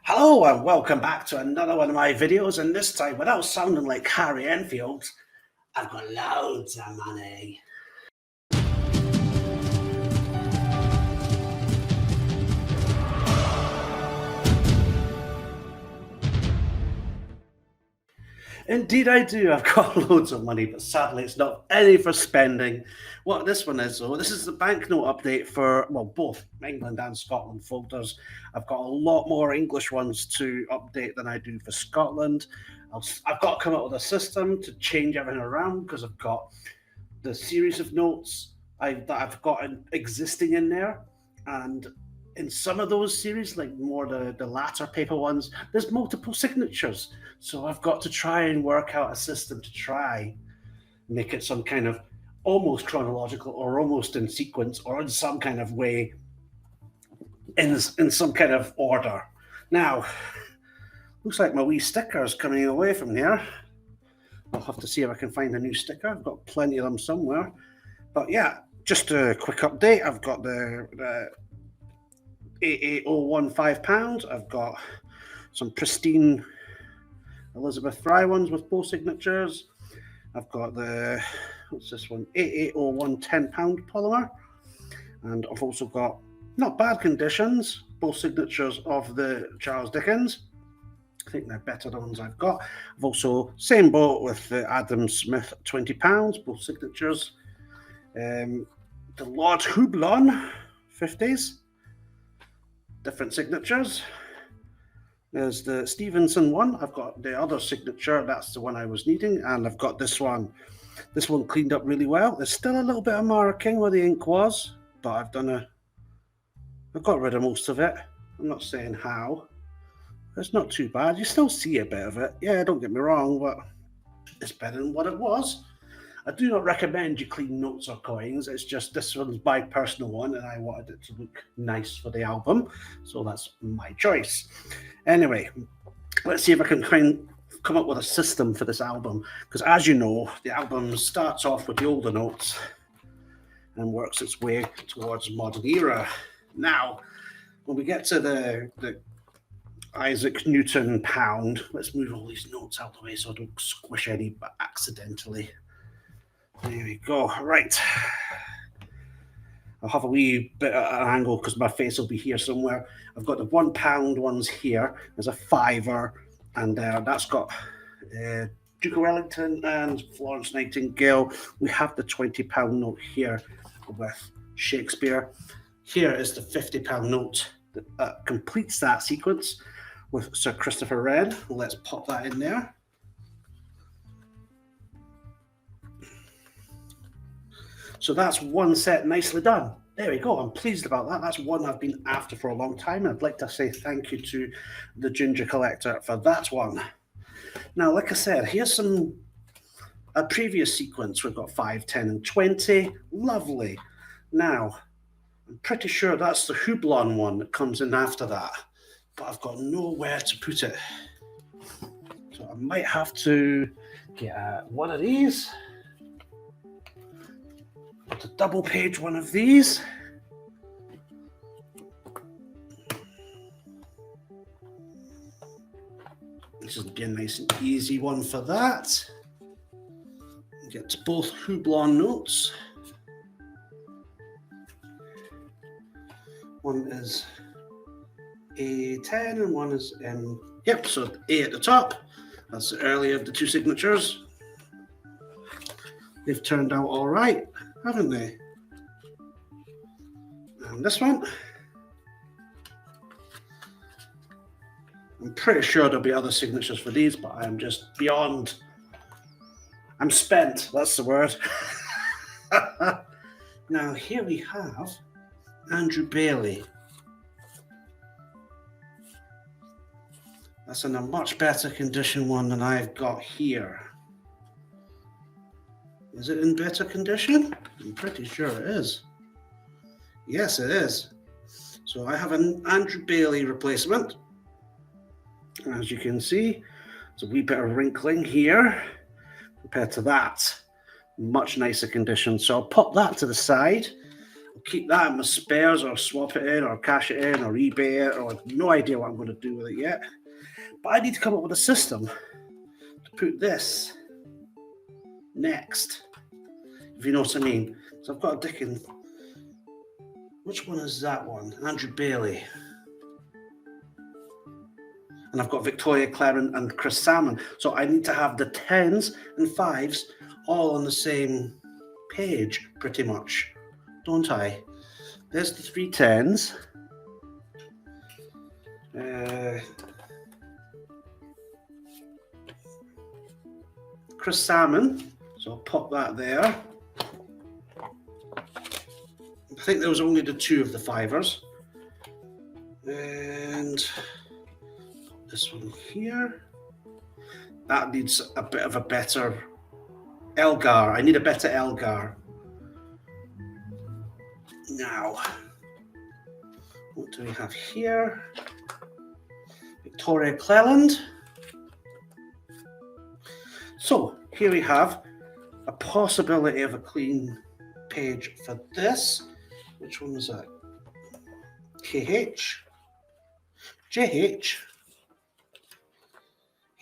Hello and welcome back to another one of my videos, and this time, without sounding like Harry Enfield, I've got loads of money. Indeed I do, I've got loads of money, but sadly it's not any for spending. What this one is though, this is the banknote update for, well, both England and Scotland folders. I've got a lot more English ones to update than I do for Scotland. I've got to come up with a system to change everything around because I've got the series of notes that I've got existing in there, and in some of those series, like more the latter paper ones, there's multiple signatures. So I've got to try and work out a system to try make it some kind of almost chronological or almost in sequence or in some kind of way in some kind of order. Now, looks like my wee sticker is coming away from here. I'll have to see if I can find a new sticker. I've got plenty of them somewhere. But yeah, just a quick update. I've got the 88015 pounds. I've got some pristine Elizabeth Fry ones with both signatures. I've got the, what's this one, 8801 £10 polymer. And I've also got, not bad conditions, both signatures of the Charles Dickens. I think they're better the ones I've got. I've also, same boat with the Adam Smith £20, both signatures. The Lord Hublon 50s, different signatures. There's the Stevenson one. I've got the other signature, that's the one I was needing, and I've got this one. This one cleaned up really well. There's still a little bit of marking where the ink was, but I've got rid of most of it. I'm not saying how. It's not too bad. You still see a bit of it. Yeah, don't get me wrong, but it's better than what it was. I do not recommend you clean notes or coins. It's just this one's my personal one, and I wanted it to look nice for the album, so that's my choice. Anyway, let's see if I can come up with a system for this album, because as you know, the album starts off with the older notes and works its way towards modern era. Now, when we get to the Isaac Newton pound, let's move all these notes out of the way so I don't squish any accidentally. There we go. Right. I'll have a wee bit at an angle because my face will be here somewhere. I've got the £1 ones here. There's a fiver, and that's got Duke of Wellington and Florence Nightingale. We have the £20 note here with Shakespeare. Here is the £50 note that completes that sequence with Sir Christopher Wren. Let's pop that in there. So that's one set nicely done. There we go. I'm pleased about that. That's one I've been after for a long time. I'd like to say thank you to the Ginger Collector for that one. Now, like I said, here's a previous sequence. We've got 5, 10, and 20. Lovely. Now, I'm pretty sure that's the Hublon one that comes in after that, but I've got nowhere to put it. So I might have to get one of these. To double page one of these. This is again nice and easy one for that. Get to both Hublon notes. One is A10 and one is yep, so A at the top. That's the earlier of the two signatures. They've turned out all right, haven't they? And this one, I'm pretty sure there'll be other signatures for these, but I'm just beyond, I'm spent, that's the word. Now here we have Andrew Bailey. That's in a much better condition one than I've got here. Is it in better condition? I'm pretty sure it is. Yes, it is. So I have an Andrew Bailey replacement. As you can see, there's a wee bit of wrinkling here compared to that. Much nicer condition. So I'll pop that to the side. I'll keep that in my spares, or swap it in, or cash it in, or eBay it, or I've no idea what I'm going to do with it yet. But I need to come up with a system to put this next, if you know what I mean. So I've got a Dickens. Which one is that one? Andrew Bailey. And I've got Victoria Clarence and Chris Salmon. So I need to have the 10s and 5s all on the same page, pretty much, don't I? There's the 3 10s. Chris Salmon. So I'll pop that there. I think there was only the 2 of the 5ers. And this one here. That needs a bit of a better Elgar. I need a better Elgar. Now, what do we have here? Victoria Cleland. So here we have a possibility of a clean page for this. Which one was that? KH, JH,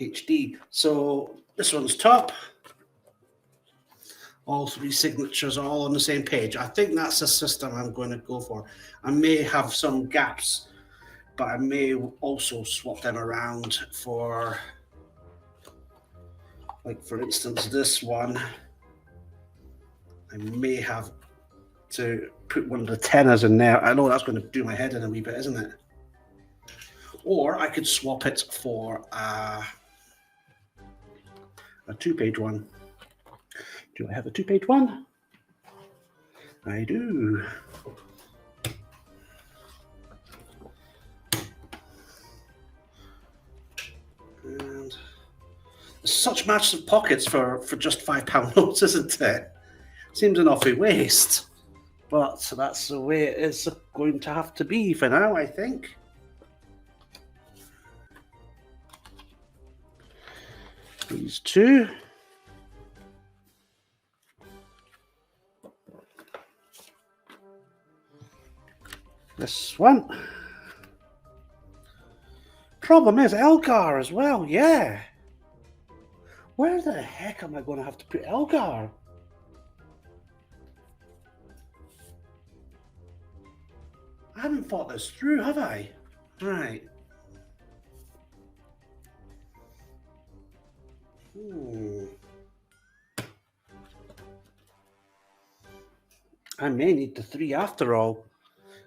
HD. So this one's top. All 3 signatures are all on the same page. I think that's the system I'm going to go for. I may have some gaps, but I may also swap them around for, like for instance, this one. I may have to put one of the 10ers in there. I know that's going to do my head in a wee bit, isn't it? Or I could swap it for a 2-page one. Do I have a 2-page one? I do. And there's such massive pockets for just £5 notes, isn't it? Seems an awful waste. But that's the way it is going to have to be for now, I think. These 2. This one. Problem is Elgar as well, yeah. Where the heck am I going to have to put Elgar? I haven't thought this through, have I? Right. I may need the 3 after all.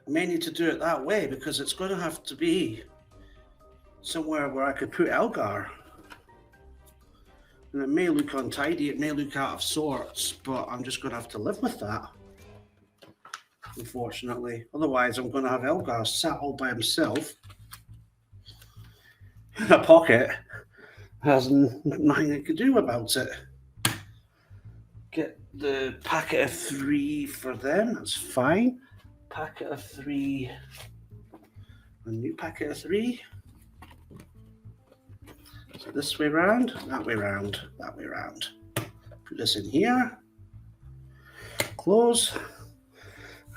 I may need to do it that way because it's going to have to be somewhere where I could put Elgar. And it may look untidy, it may look out of sorts, but I'm just going to have to live with that, unfortunately. Otherwise, I'm going to have Elgar sat all by himself in a pocket. Has nothing I could do about it. Get the packet of 3 for them, that's fine. Packet of 3, a new packet of 3. So this way round, that way round, that way round. Put this in here. Close.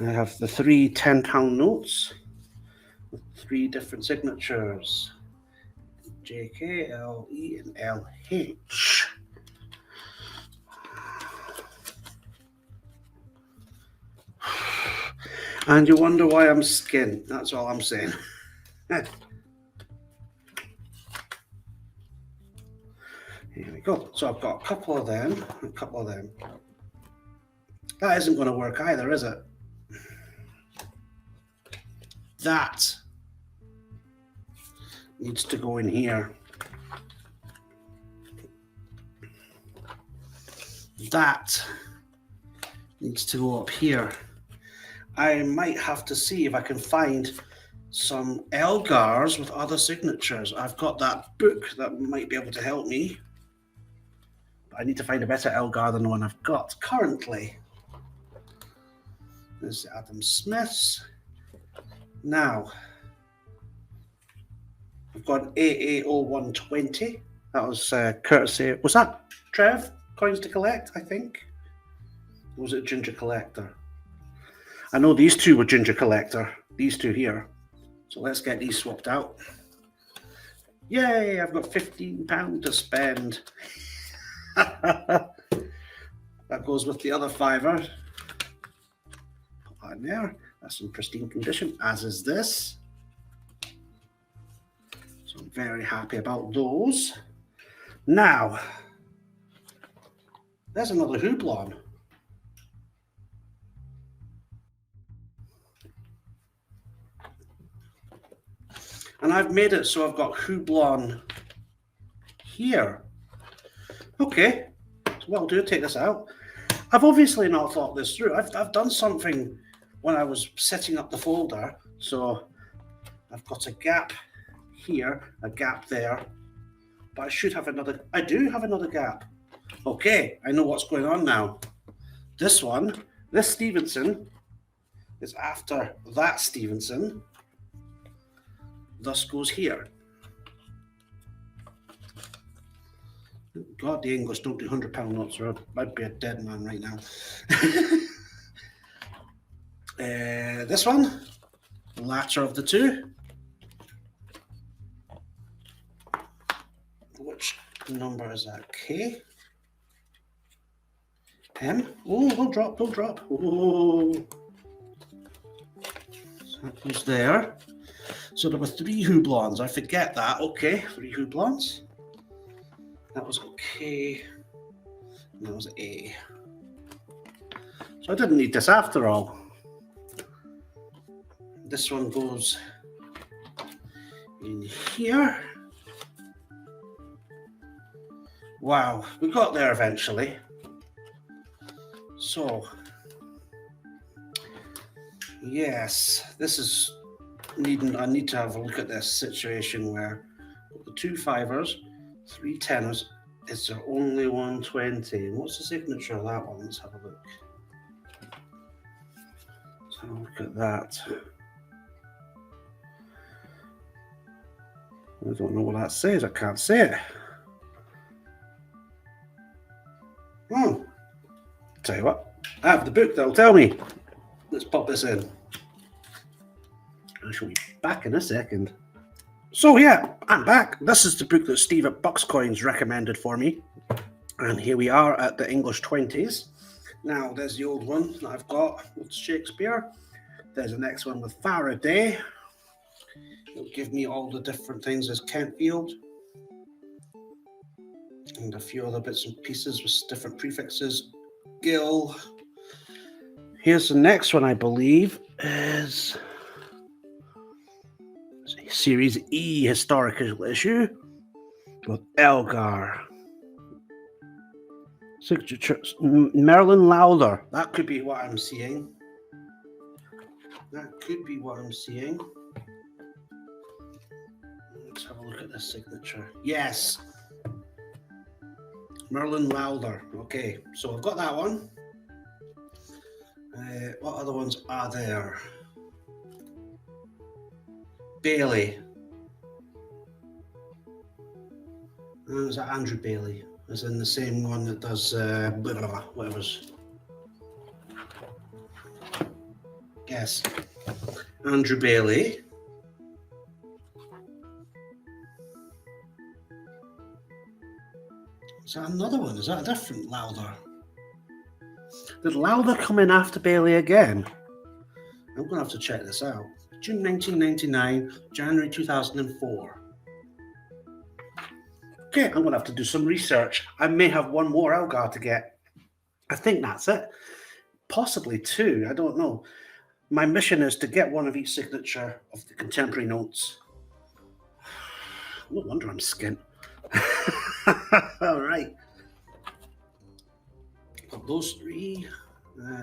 I have the 3 £10 notes with 3 different signatures. JK, LE, and LH. And you wonder why I'm skint. That's all I'm saying. Here we go. So I've got a couple of them, a couple of them. That isn't going to work either, is it? That needs to go in here. That needs to go up here. I might have to see if I can find some Elgars with other signatures. I've got that book that might be able to help me. But I need to find a better Elgar than the one I've got currently. There's Adam Smith's. Now, I've got AA0120. That was courtesy. Was that Trev? Coins to Collect, I think. Or was it Ginger Collector? I know these two were Ginger Collector, these two here. So let's get these swapped out. Yay, I've got £15 to spend. That goes with the other fiver. Put that in there. That's in pristine condition, as is this. So I'm very happy about those. Now, there's another houblon. And I've made it so I've got houblon here. Okay, so what I'll do, take this out. I've obviously not thought this through. I've done something when I was setting up the folder. So I've got a gap here, a gap there, but I should have another, I do have another gap. Okay, I know what's going on now. This one, this Stevenson, is after that Stevenson, thus goes here. God, the English don't do £100 notes, or I'd be a dead man right now. This one, the latter of the two. Which number is that? K? M? Oh, don't drop, don't drop. Oh. So that goes there. So there were 3 houblons. I forget that. Okay, 3 houblons. That was okay. And that was A. So I didn't need this after all. This one goes in here. Wow, we got there eventually. So, yes, this is needing. I need to have a look at this situation where the 2 fivers, 3 tenors. Is there only 120? What's the signature of that one? Let's have a look. Let's have a look at that. I don't know what that says. I can't say it. Oh, tell you what, I have the book that'll tell me. Let's pop this in. I shall be back in a second. So yeah, I'm back. This is the book that Steve at Bucks Coins recommended for me. And here we are at the English 20s. Now, there's the old one that I've got with Shakespeare. There's the next one with Faraday. It'll give me all the different things as Kentfield. And a few other bits and pieces with different prefixes. Gill. Here's the next one, I believe, is Series E historical issue with Elgar. Signatures. Merlin Lowther. That could be what I'm seeing. That could be what I'm seeing. Let's have a look at this signature. Yes. Merlin Lowther. Okay, so I've got that one. What other ones are there? Bailey. Is that Andrew Bailey? Is in the same one that does whatever's. Yes. Andrew Bailey. Is that another one? Is that a different Lowther? Did Lowther come in after Bailey again? I'm going to have to check this out. June 1999, January 2004. Okay, I'm going to have to do some research. I may have one more Elgar to get. I think that's it. Possibly 2, I don't know. My mission is to get one of each signature of the contemporary notes. No wonder I'm skint. All right. Got those 3.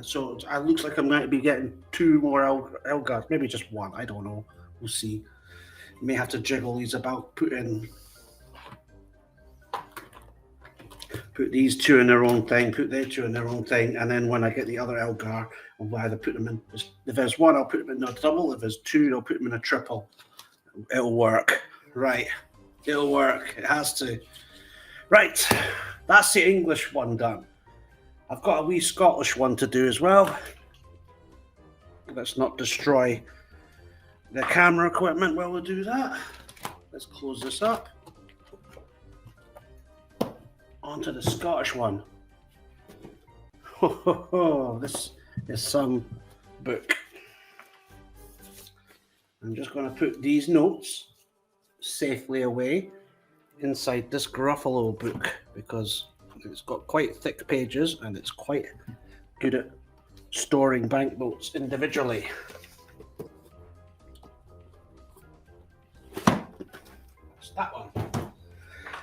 So it looks like I'm going to be getting 2 more Elgars. Maybe just 1. I don't know. We'll see. May have to jiggle these about. Put these 2 in their own thing. Put their 2 in their own thing. And then when I get the other Elgar, I'll either put them in. If there's 1, I'll put them in a double. If there's 2, I'll put them in a triple. It'll work. Right. It'll work. It has to. Right. That's the English one done. I've got a wee Scottish one to do as well. Let's not destroy the camera equipment while we do that. Let's close this up. Onto the Scottish one. Ho, ho, ho. This is some book. I'm just going to put these notes safely away inside this Gruffalo book because it's got quite thick pages and it's quite good at storing banknotes individually. That's that one.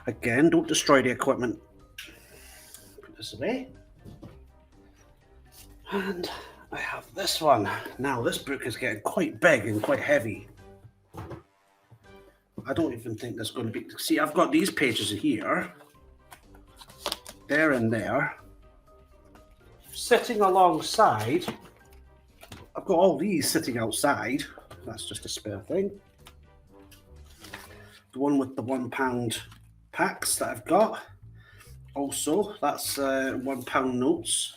Again, don't destroy the equipment. Put this away. And I have this one. Now this book is getting quite big and quite heavy. I don't even think there's going to be... See, I've got these pages here. There and there. Sitting alongside. I've got all these sitting outside. That's just a spare thing. The one with the £1 packs that I've got. Also, that's £1 notes.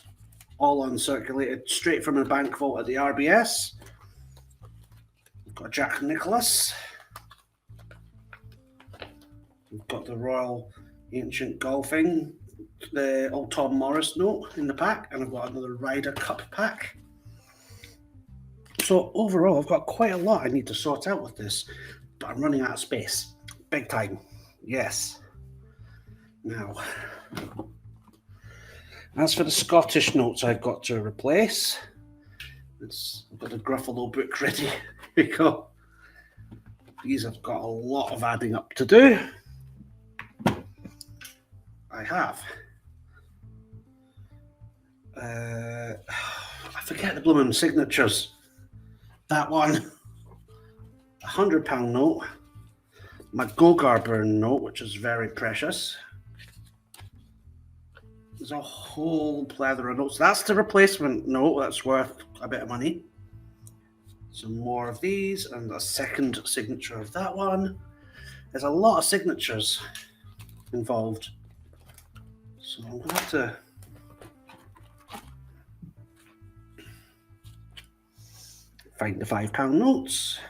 All uncirculated, straight from a bank vault at the RBS. We've got Jack Nicholas. We've got the Royal Ancient Golfing, the old Tom Morris note in the pack, and I've got another Ryder Cup pack. So overall, I've got quite a lot I need to sort out with this, but I'm running out of space. Big time. Yes. Now, as for the Scottish notes I've got to replace, I've got the Gruffalo book ready. Here we go. These have got a lot of adding up to do. I have. I forget the blooming signatures. That one. £100 note. My Gogarburn note, which is very precious. There's a whole plethora of notes. That's the replacement note. That's worth a bit of money. Some more of these and a second signature of that one. There's a lot of signatures involved. So I'm going to have to find the £5 notes.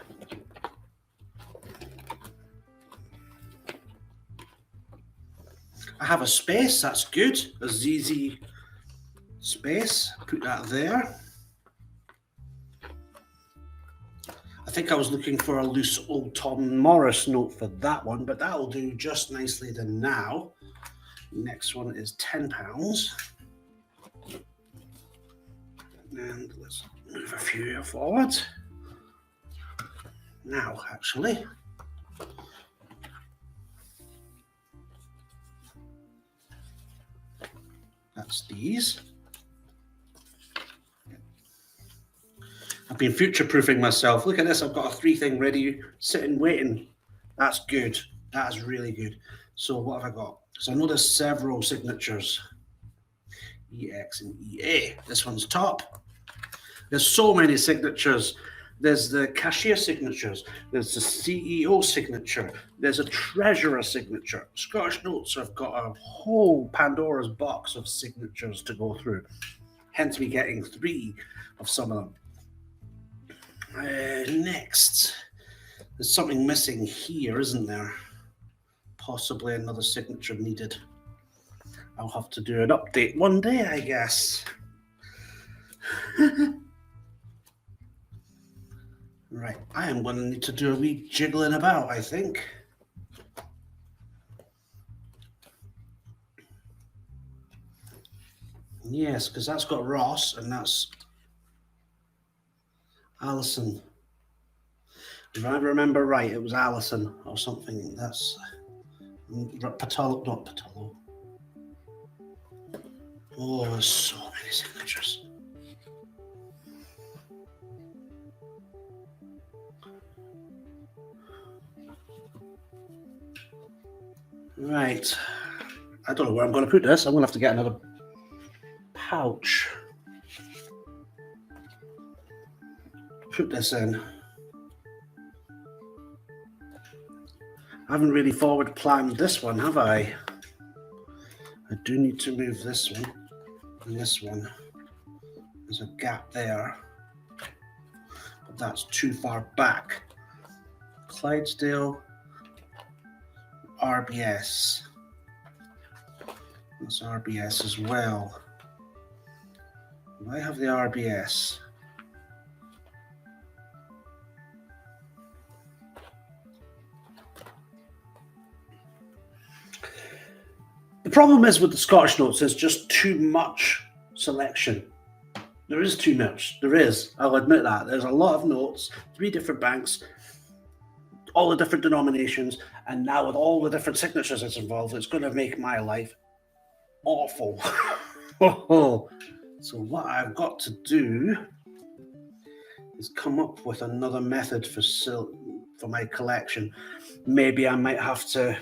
I have a space, that's good. A ZZ space, put that there. I think I was looking for a loose old Tom Morris note for that one, but that'll do just nicely then now. Next one is £10. And let's move a few here forward. Now, actually, that's these. I've been future-proofing myself. Look at this, I've got a 3-thing ready, sitting, waiting. That's good. That is really good. So what have I got? So I know there's several signatures. EX and EA. This one's top. There's so many signatures. There's the cashier signatures. There's the CEO signature. There's a treasurer signature. Scottish Notes, I've got a whole Pandora's box of signatures to go through. Hence me getting 3 of some of them. Next, there's something missing here, isn't there? Possibly another signature needed. I'll have to do an update one day, I guess. Right, I am going to need to do a wee jiggling about, I think. Yes, because that's got Ross and that's Alison. If I remember right, it was Alison or something. That's Patullo, not Patullo. Oh, there's so many signatures. Right. I don't know where I'm going to put this. I'm going to have to get another pouch. Put this in. I haven't really forward planned this one, have I? I do need to move this one and this one. There's a gap there. that's too far back. Clydesdale, RBS. That's RBS as well. Do I have the RBS? The problem is with the Scottish notes, there's just too much selection. There is too much. There is. I'll admit that. There's a lot of notes, 3 different banks, all the different denominations, and now with all the different signatures that's involved, it's going to make my life awful. So what I've got to do is come up with another method for my collection. Maybe I might have to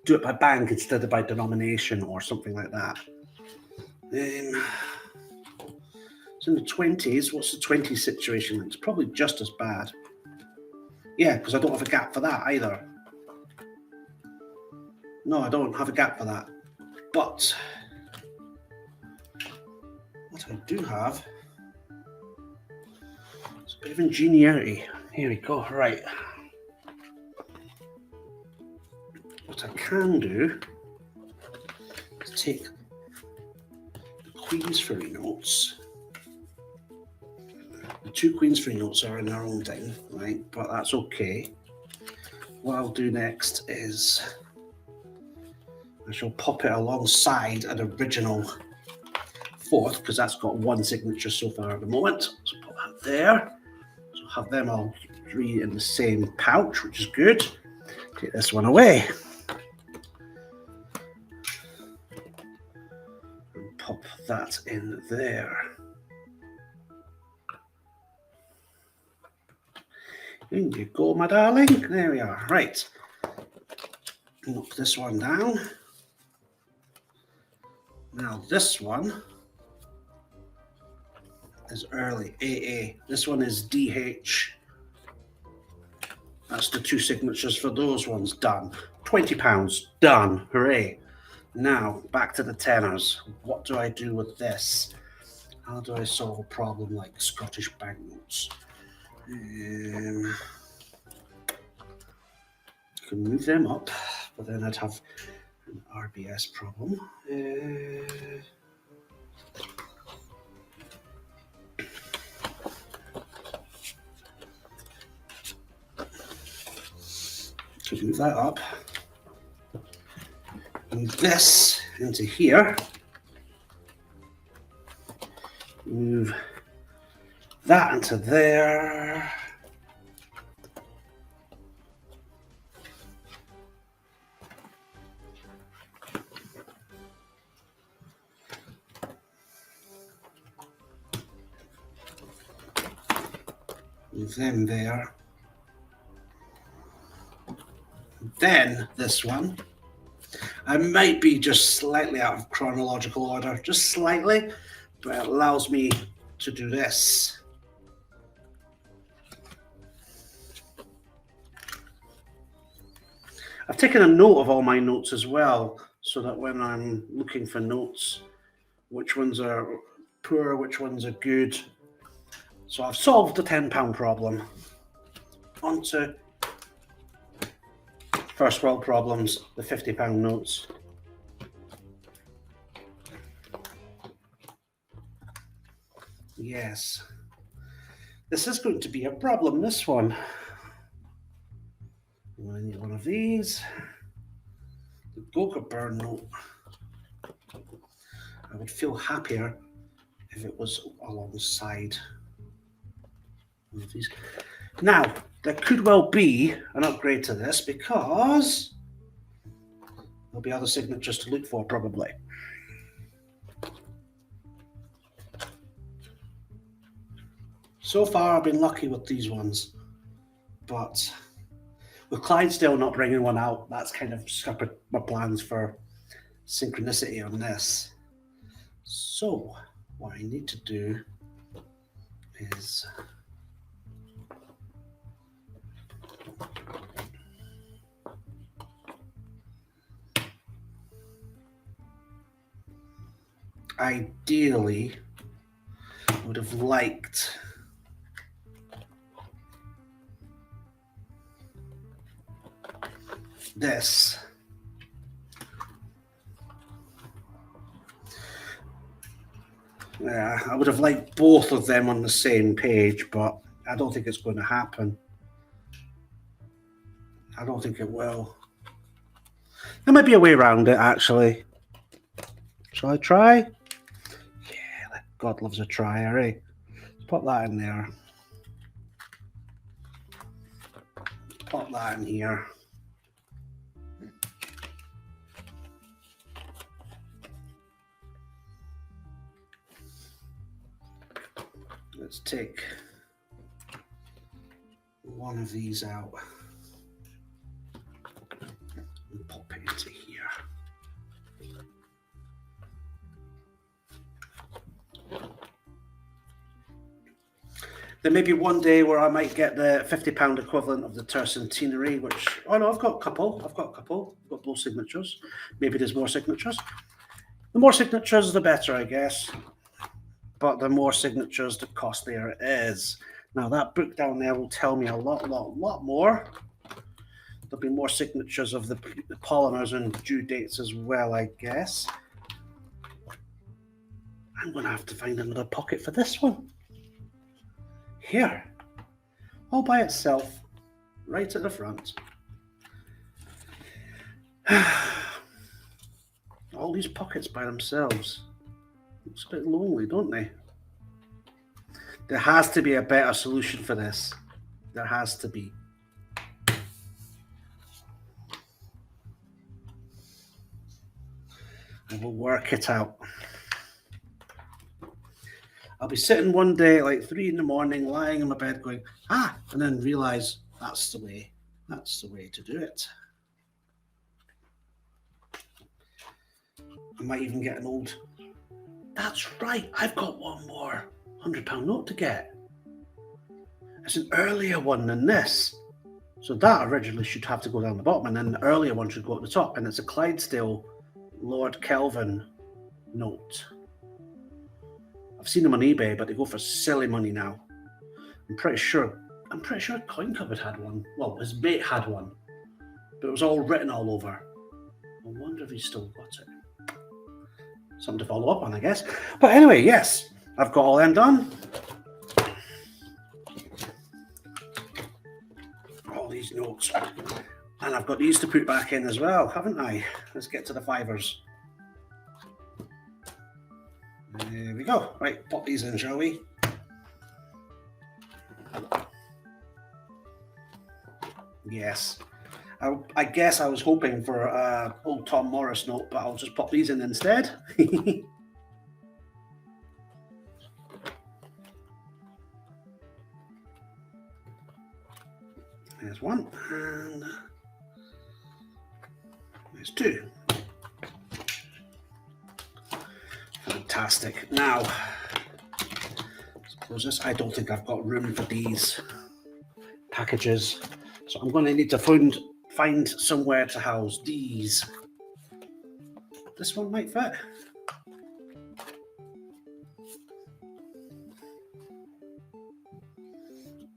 do it by bank instead of by denomination or something like that. It's in the 20s. What's the 20s situation like? It's probably just as bad. Yeah, because I don't have a gap for that either. No, I don't have a gap for that. But what I do have is a bit of ingenuity. Here we go. Right. What I can do is take the Queensferry notes. The 2 Queensferry notes are in their own thing, right? But that's okay. What I'll do next is I shall pop it alongside an original 4th, because that's got 1 signature so far at the moment. So put that there. So have them all 3 in the same pouch, which is good. Take this one away. And pop that in there. In you go, my darling. There we are. Right. Knock this one down. Now this one is early, AA. This one is DH. That's the 2 signatures for those ones done. £20 done. Hooray. Now back to the tenors. What do I do with this? How do I solve a problem like Scottish banknotes? You can move them up, but then I'd have an RBS problem. To move that up, move this into here, move that into there. Move them there. Then this one, I might be just slightly out of chronological order, just slightly, but it allows me to do this. I've taken a note of all my notes as well, so that when I'm looking for notes, which ones are poor, which ones are good. So I've solved the £10 problem. On to first world problems, the £50 notes. Yes, this is going to be a problem, this one. I need one of these. The Covert note. I would feel happier if it was alongside one of these. Now, there could well be an upgrade to this because there'll be other signatures to look for, probably. So far, I've been lucky with these ones, but with Clydesdale not bringing one out, that's kind of scuppered my plans for synchronicity on this. So, what I need to do is ideally would have liked this. Yeah, I would have liked both of them on the same page, but I don't think it's going to happen. I don't think it will. There might be a way around it, actually. Shall I try? Yeah, God loves a trier, eh? Pop that in there. Pop that in here. Let's take one of these out and pop it into here. There may be one day where I might get the £50 equivalent of the tercentenary, which, oh no, I've got a couple. I've got both signatures. Maybe there's more signatures. The more signatures, the better, I guess. But the more signatures, the costlier it is. Now that book down there will tell me a lot more. There'll be more signatures of the polymers and due dates as well, I guess. I'm going to have to find another pocket for this one. Here, all by itself, right at the front. All these pockets by themselves. Looks a bit lonely, don't they? There has to be a better solution for this. There has to be. I will work it out. I'll be sitting one day at like 3 in the morning, lying in my bed going, and then realize that's the way to do it. I might even get an old, that's right, I've got one more £100 note to get. It's an earlier one than this. So that originally should have to go down the bottom, and then the earlier one should go at the top, and it's a Clydesdale Lord Kelvin note. I've seen them on eBay, but they go for silly money now. I'm pretty sure Coin Cupboard had one. Well, his mate had one, but it was all written all over. I wonder if he's still got it. Something to follow up on, I guess. But anyway, yes, I've got all them done. All these notes. And I've got these to put back in as well, haven't I? Let's get to the fivers. There we go. Right, pop these in, shall we? Yes. I guess I was hoping for an old Tom Morris note, but I'll just pop these in instead. There's one, and there's two. Fantastic. Now, let's close this. I don't think I've got room for these packages, so I'm going to need to find somewhere to house these. This one might fit.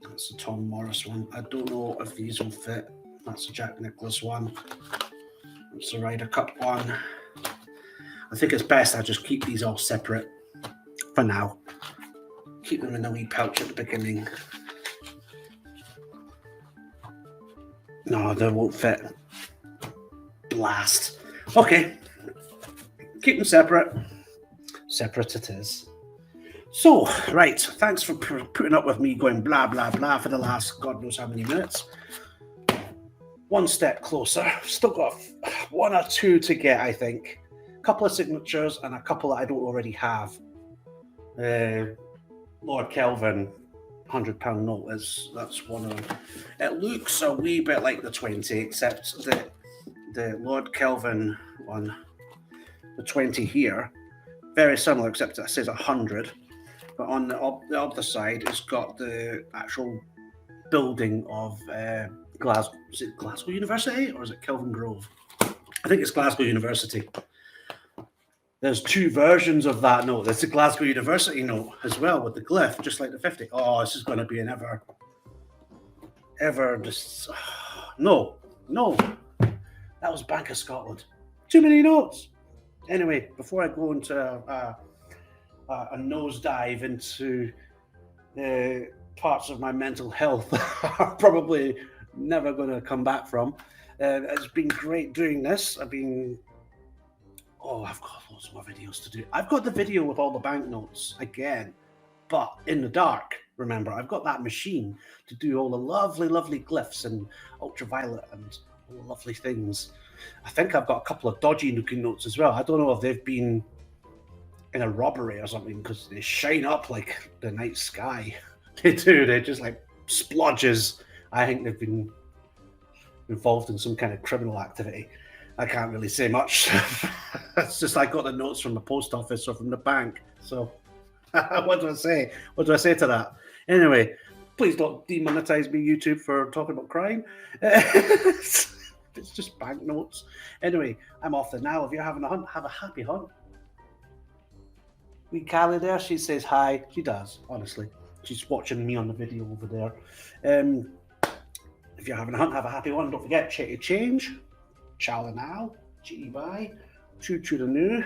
That's the Tom Morris one. I don't know if these will fit. That's the Jack Nicklaus one. That's the Ryder Cup one. I think it's best I just keep these all separate for now. Keep them in a wee pouch at the beginning. No, they won't fit. Blast. Okay. Keep them separate. Separate it is. So, right. Thanks for putting up with me going blah, blah, blah for the last God knows how many minutes. One step closer. Still got one or two to get, I think. A couple of signatures and a couple that I don't already have. Lord Kelvin £100 note that's one of them. It looks a wee bit like the 20, except the Lord Kelvin one, the 20 here, very similar, except it says 100. But on the other side, it's got the actual building of Glasgow. Is it Glasgow University or is it Kelvin Grove? I think it's Glasgow University. There's two versions of that note. There's the Glasgow University note as well with the glyph, just like the 50. Oh, this is going to be an no. That was Bank of Scotland. Too many notes. Anyway, before I go into a nosedive into parts of my mental health are probably never going to come back from. It's been great doing this. I've got lots more videos to do. I've got the video with all the banknotes again, but in the dark. Remember, I've got that machine to do all the lovely, lovely glyphs and ultraviolet and all the lovely things. I think I've got a couple of dodgy looking notes as well. I don't know if they've been in a robbery or something because they shine up like the night sky. They do. They're just like splodges. I think they've been involved in some kind of criminal activity. I can't really say much. It's just I got the notes from the post office or from the bank. So what do I say? What do I say to that? Anyway, please don't demonetize me, YouTube, for talking about crime. It's just banknotes. Anyway, I'm off there now. If you're having a hunt, have a happy hunt. We Callie there, she says hi. She does, honestly. She's watching me on the video over there. If you're having a hunt, have a happy one. Don't forget, check your change. Ciao now. Gee bye. Choo choo the new.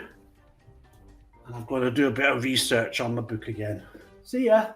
And I'm going to do a bit of research on the book again. See ya.